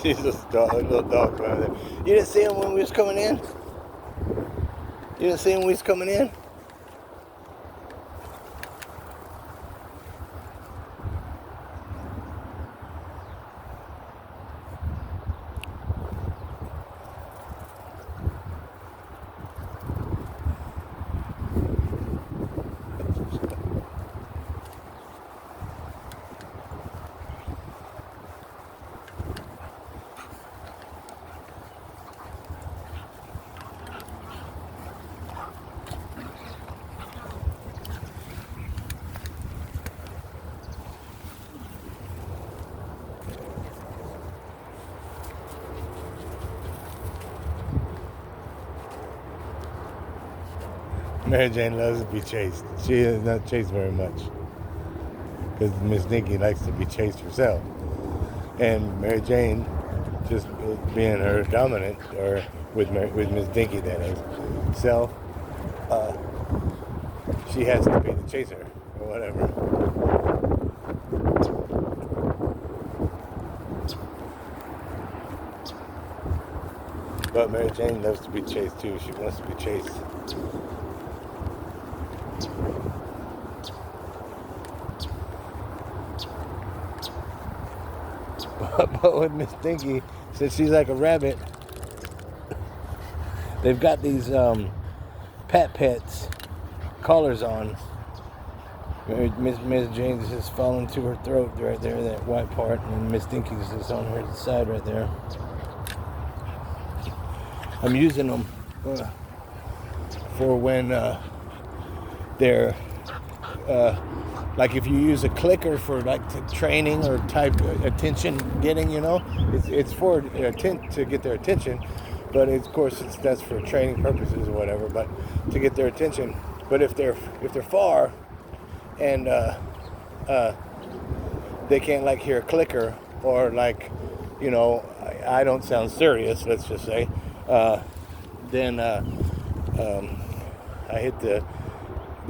She's a little dog around there. You didn't see him when we was coming in? You didn't see him when we was coming in? Mary Jane loves to be chased. She is not chased very much because Miss Dinky likes to be chased herself. And Mary Jane, just being her dominant, or with Miss Dinky, that is, self, she has to be the chaser or whatever. But Mary Jane loves to be chased too. She wants to be chased. But with Miss Dinky, since she's like a rabbit, they've got these pets collars on. Miss Jane's just falling to her throat right there, that white part, and Miss Dinky's just on her side right there. I'm using them for when they're like if you use a clicker for like training or type attention getting, it's for to get their attention, but of course that's for training purposes or whatever, but to get their attention. But if they're far and they can't like hear a clicker, or like, I don't sound serious, let's just say, then I hit the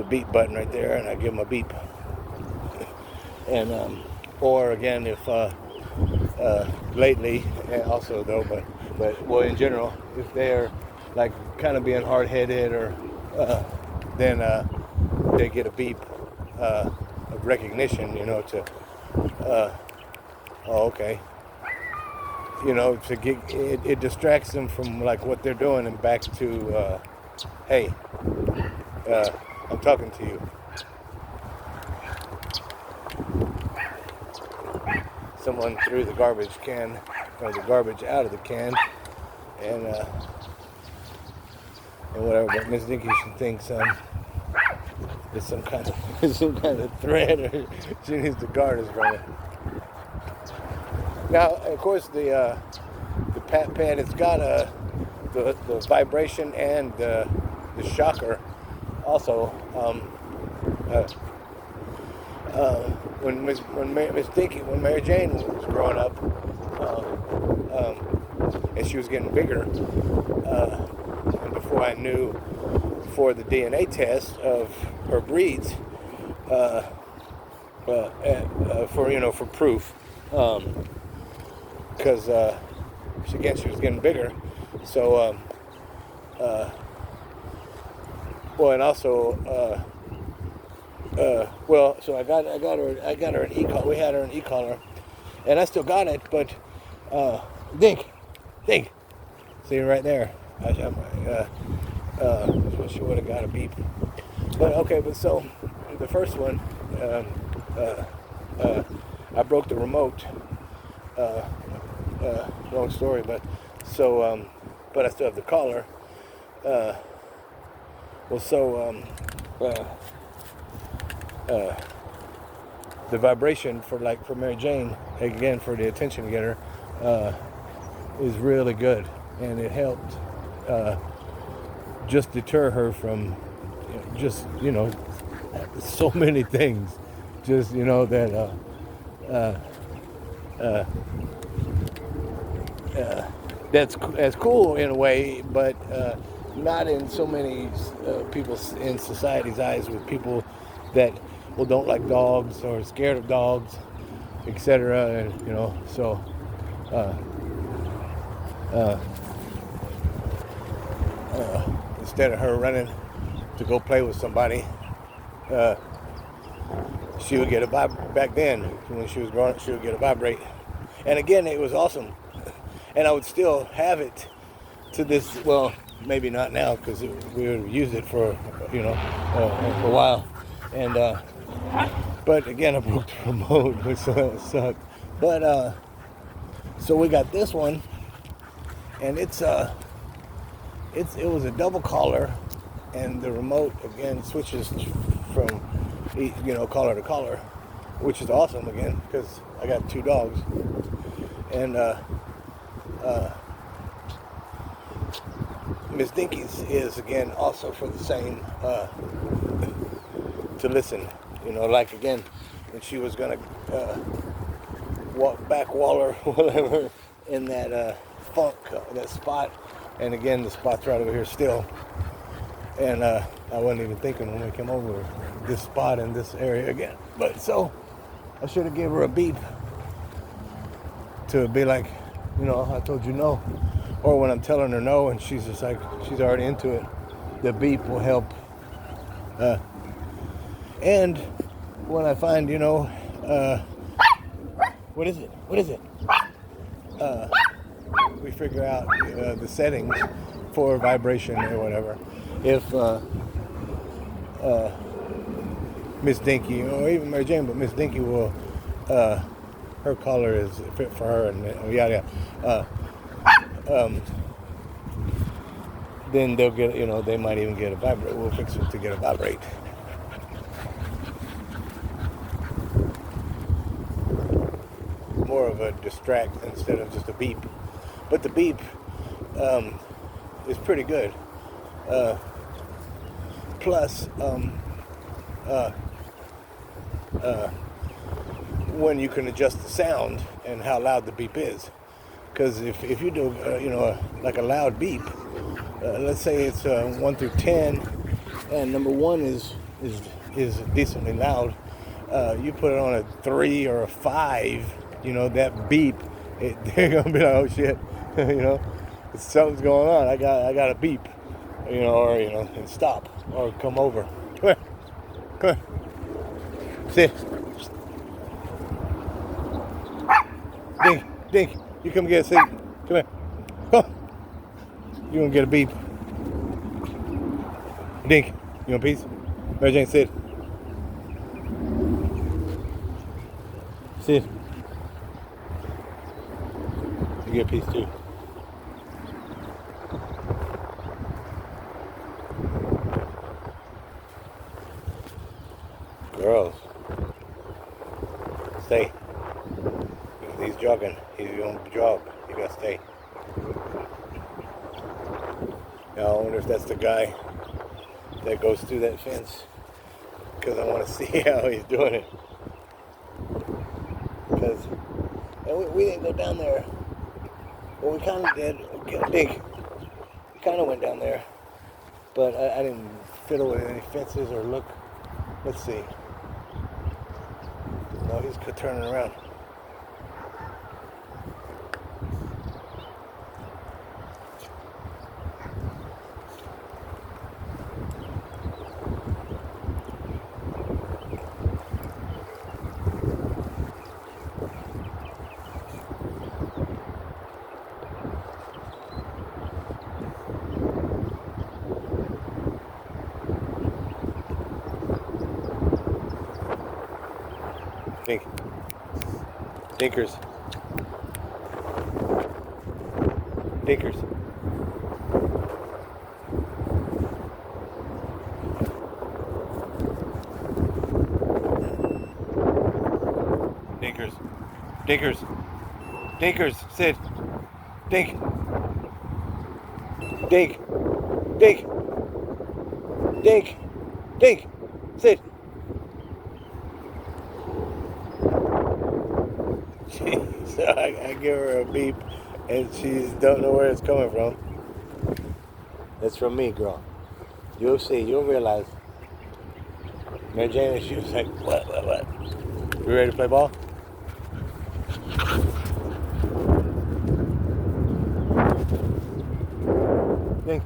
beep button right there and I give them a beep. And or again, if lately also though, but well, in general, if they're like kind of being hard-headed, or then they get a beep of recognition, to oh, okay, to get it distracts them from like what they're doing and back to hey, I'm talking to you. Someone threw the garbage can, or the garbage out of the can, and whatever. But Miss Dinky, she thinks it's some kind of threat, or she needs to guard us from it. Now, of course, the pat pad, it's got the vibration and the shocker also. When Mary Jane was growing up, and she was getting bigger, and before the DNA test of her breeds, for proof, because she was getting bigger, so and also. So I got her an e-collar. We had her an e-collar, and I still got it. But Dink, see right there. She would have got a beep. But okay, but so the first one, I broke the remote. Long story, but so but I still have the collar. The vibration for Mary Jane, again, for the attention getter, is really good, and it helped just deter her from so many things, that's cool in a way, but not in so many people in society's eyes, with people that don't like dogs or scared of dogs, etc. And so uh, instead of her running to go play with somebody, she would get a back then when she was growing up. She would get a vibrate, and again, it was awesome. And I would still have it to this. Well, maybe not now because we would use it for for a while, and but again, I broke the remote, which sucked. But so we got this one, and it was a double collar, and the remote again switches from collar to collar, which is awesome again because I got 2 dogs, and Miss Dinky's is again also for the same to listen, like again when she was gonna back wall or whatever in that funk, that spot, and again the spot's right over here still, and I wasn't even thinking when we came over this spot in this area again, but so I should have gave her a beep to be like, I told you no, or when I'm telling her no and she's just like she's already into it, the beep will help. And when I find what is it? We figure out the settings for vibration or whatever. If Miss Dinky, or even Mary Jane, but Miss Dinky will, her collar is fit for her, and yada yada. Then they'll get, they might even get a vibrate. We'll fix it to get a vibrate. More of a distract instead of just a beep. But the beep is pretty good. Plus, when you can adjust the sound and how loud the beep is. Because if you do, like a loud beep, let's say it's 1 through 10, and number 1 is decently loud. You put it on a 3 or a 5, that beep, they're gonna be like, oh shit, something's going on. I got a beep, and stop or come over. Come here. Sit. Dink, you come get a seat. Come here. Come. You gonna get a beep. Dink, you want a piece? Mary Jane, sit. Sit. You get a piece too. Girls, stay. He's jogging. He's going to jog. You got to stay. Now, I wonder if that's the guy that goes through that fence, because I want to see how he's doing it. Because we didn't go down there. Well, we kind of did. We kind of went down there, but I didn't fiddle with any fences or look. Let's see. No, he's turning around. Dinkers. Dinkers. Dinkers. Dinkers. Dinkers. Sit. Dink. Dink. Dink. Dink. Dink. Sit. So I give her a beep, and she don't know where it's coming from. That's from me, girl. You'll see. You'll realize. Mary Jane, she was like, what? You ready to play ball? Think.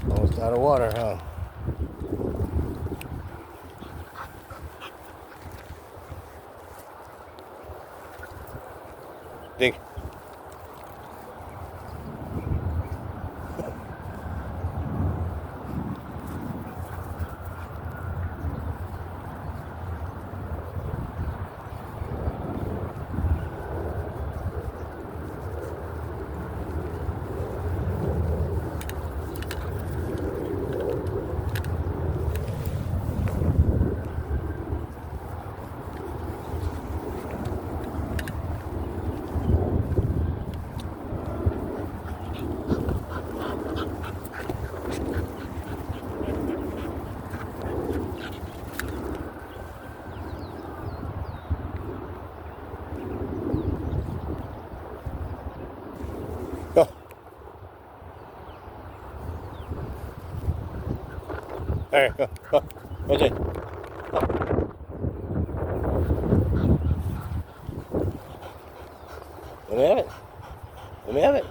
Almost out of water, huh? Think. Go. There, go, go. Go, Jane. Let me have it. Let me have it.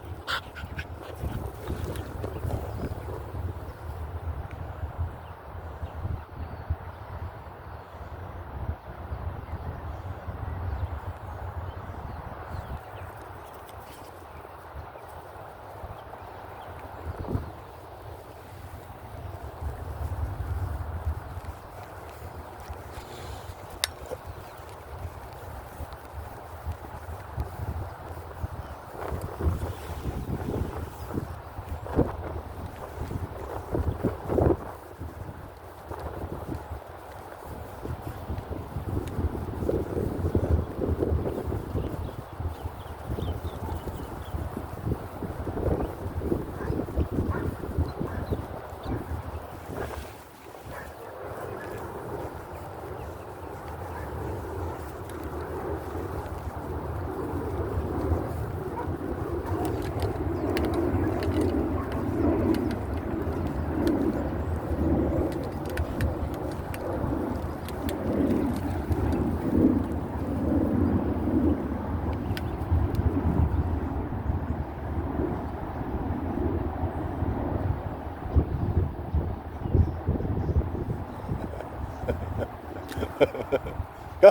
Go.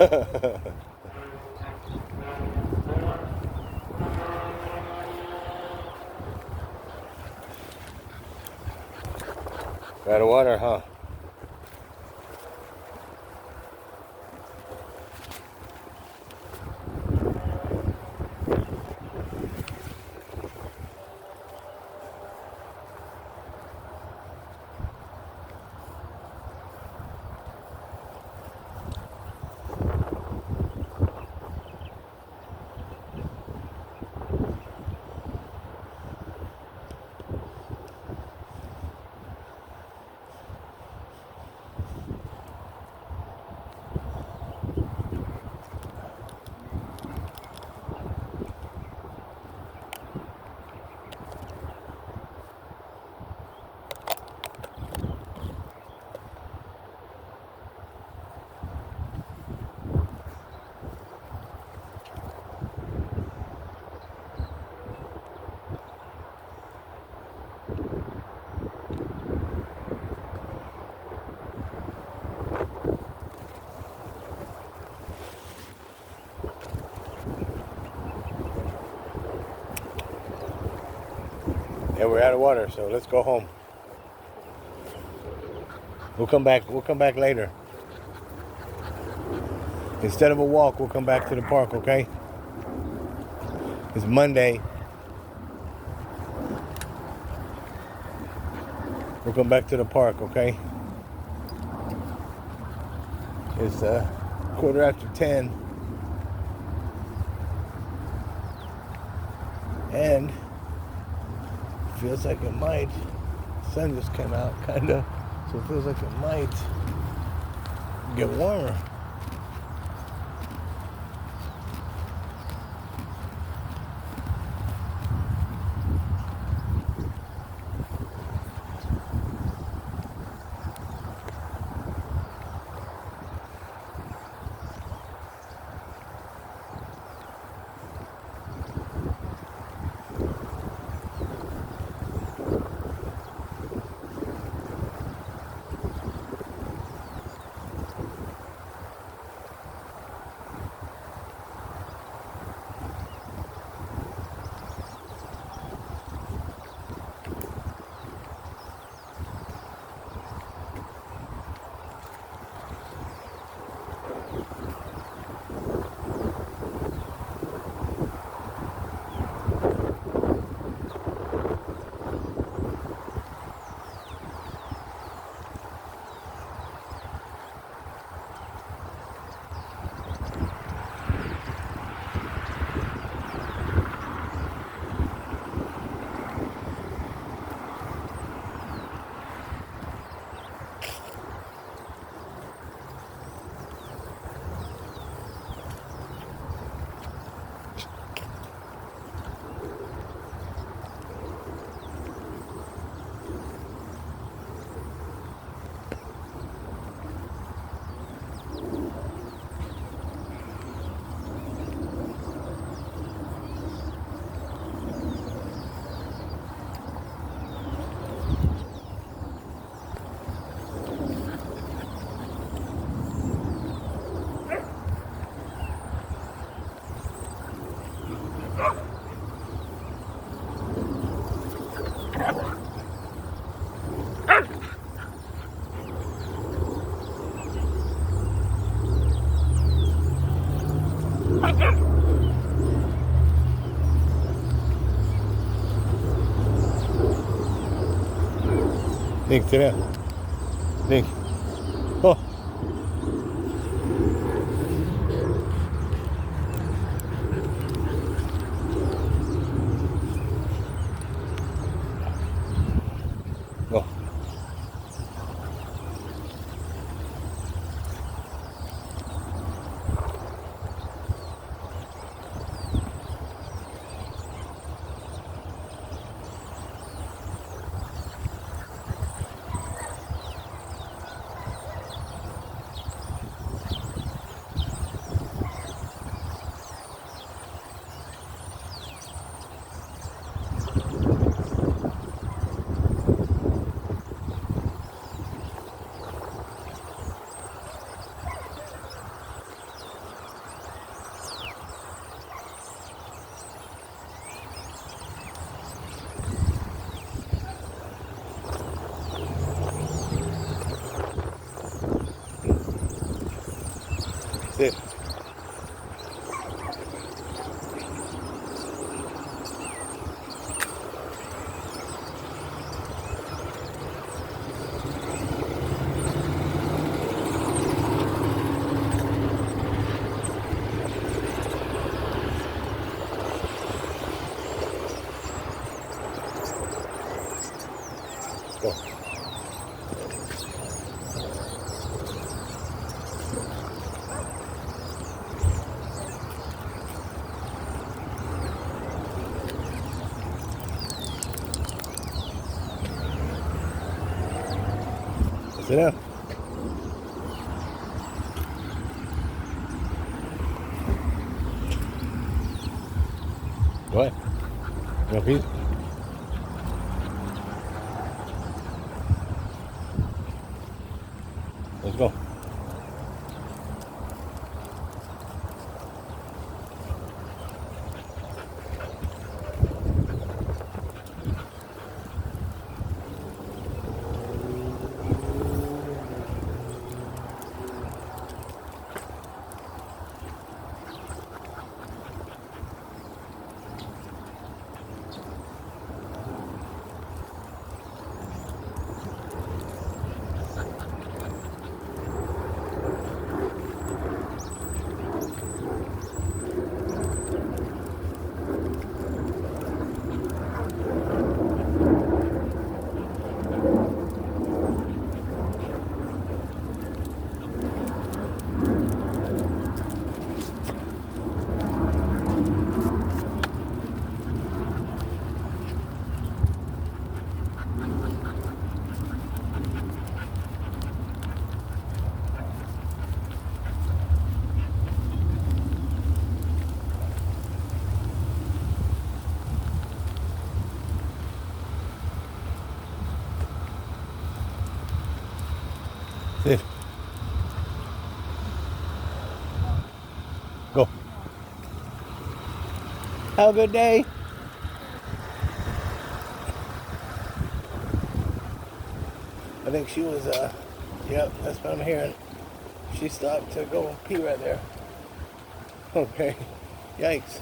Out of water, huh? Yeah, we're out of water, so let's go home. We'll come back later. Instead of a walk, we'll come back to the park, okay? It's Monday. We'll come back to the park, okay? It's 10:15. And feels like it might. The sun just came out, kinda. So it feels like it might get warmer. Nick, sit down. Nick. Oh. Oh. Sit down. Go ahead. You want a piece? Let's go. Sit. Go. Have a good day. I think she was, yep, that's what I'm hearing. She stopped to go pee right there. Okay. Yikes.